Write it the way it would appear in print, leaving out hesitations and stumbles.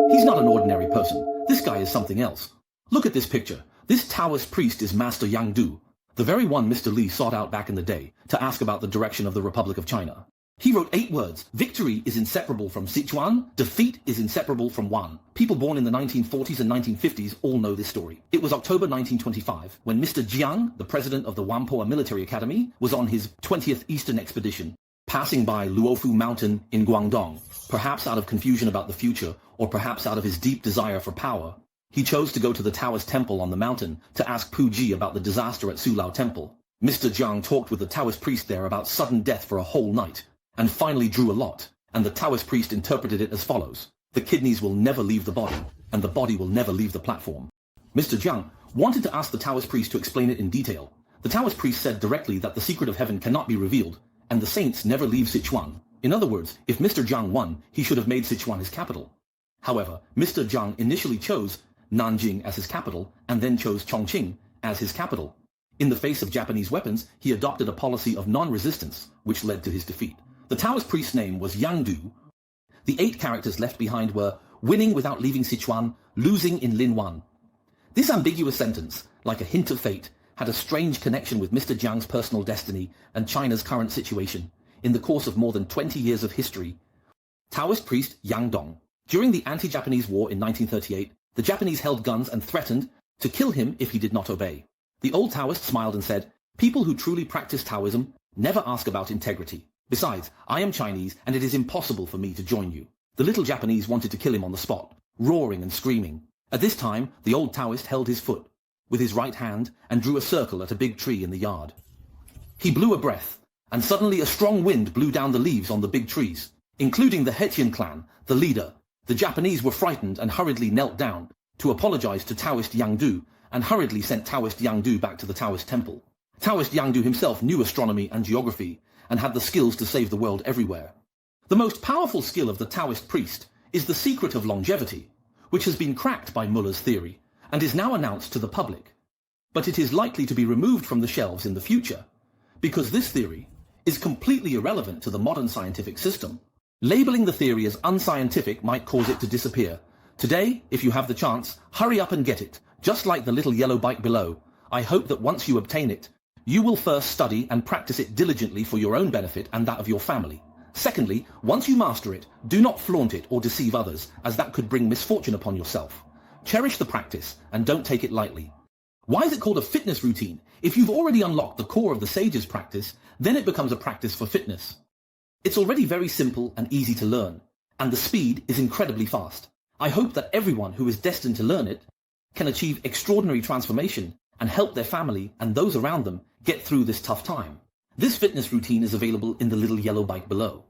He's not an ordinary person. This guy is something else. Look at this picture. This Taoist priest is Master Yang Du, the very one Mr. Li sought out back in the day to ask about the direction of the Republic of China. He wrote 8 words. Victory is inseparable from Sichuan. Defeat is inseparable from Wan. People born in the 1940s and 1950s all know this story. It was October 1925 when Mr. Jiang, the president of the Whampoa Military Academy, was on his 20th Eastern Expedition, passing by Luofu Mountain in Guangdong. Perhaps out of confusion about the future, or perhaps out of his deep desire for power, he chose to go to the Taoist temple on the mountain to ask Pu Ji about the disaster at Sulao Temple. Mr. Jiang talked with the Taoist priest there about sudden death for a whole night, and finally drew a lot, and the Taoist priest interpreted it as follows: the kidneys will never leave the body, and the body will never leave the platform. Mr. Jiang wanted to ask the Taoist priest to explain it in detail. The Taoist priest said directly that the secret of heaven cannot be revealed, and the saints never leave Sichuan. In other words, if Mr. Jiang won, he should have made Sichuan his capital. However, Mr. Jiang initially chose Nanjing as his capital, and then chose Chongqing as his capital. In the face of Japanese weapons, he adopted a policy of non-resistance, which led to his defeat. The Taoist priest's name was Yang Du. The 8 characters left behind were winning without leaving Sichuan, losing in Linwan. This ambiguous sentence, like a hint of fate, had a strange connection with Mr. Jiang's personal destiny and China's current situation in the course of more than 20 years of history. Taoist priest Yang Dong. During the anti-Japanese war in 1938, the Japanese held guns and threatened to kill him if he did not obey. The old Taoist smiled and said, "People who truly practice Taoism never ask about integrity. Besides, I am Chinese and it is impossible for me to join you." The little Japanese wanted to kill him on the spot, roaring and screaming. At this time, the old Taoist held his foot with his right hand and drew a circle at a big tree in the yard. He blew a breath, and suddenly a strong wind blew down the leaves on the big trees, including the Hetian clan, the leader. The Japanese were frightened and hurriedly knelt down to apologize to Taoist Yang Du, and hurriedly sent Taoist Yang Du back to the Taoist temple. Taoist Yang Du himself knew astronomy and geography, and had the skills to save the world everywhere. The most powerful skill of the Taoist priest is the secret of longevity, which has been cracked by Muller's theory, and is now announced to the public. But it is likely to be removed from the shelves in the future, because this theory is completely irrelevant to the modern scientific system. Labeling the theory as unscientific might cause it to disappear. Today, if you have the chance, hurry up and get it, just like the little yellow bike below. I hope that once you obtain it, you will first study and practice it diligently for your own benefit and that of your family. Secondly, once you master it, do not flaunt it or deceive others, as that could bring misfortune upon yourself. Cherish the practice and don't take it lightly. Why is it called a fitness routine? If you've already unlocked the core of the sage's practice, then it becomes a practice for fitness. It's already very simple and easy to learn, and the speed is incredibly fast. I hope that everyone who is destined to learn it can achieve extraordinary transformation and help their family and those around them get through this tough time. This fitness routine is available in the little yellow bike below.